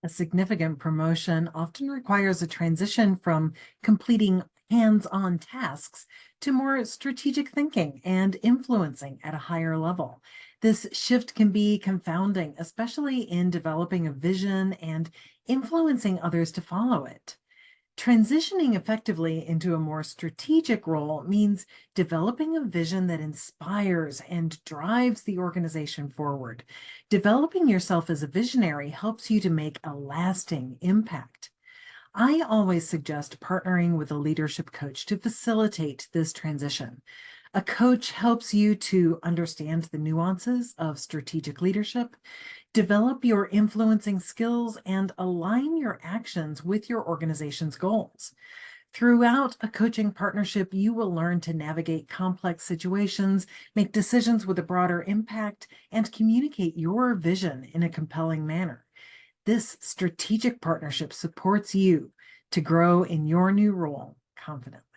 A significant promotion often requires a transition from completing hands-on tasks to more strategic thinking and influencing at a higher level. This shift can be confounding, especially in developing a vision and influencing others to follow it. Transitioning effectively into a more strategic role means developing a vision that inspires and drives the organization forward. Developing yourself as a visionary helps you to make a lasting impact. I always suggest partnering with a leadership coach to facilitate this transition. A coach helps you to understand the nuances of strategic leadership, develop your influencing skills, and align your actions with your organization's goals. Throughout a coaching partnership, you will learn to navigate complex situations, make decisions with a broader impact, and communicate your vision in a compelling manner. This strategic partnership supports you to grow in your new role confidently.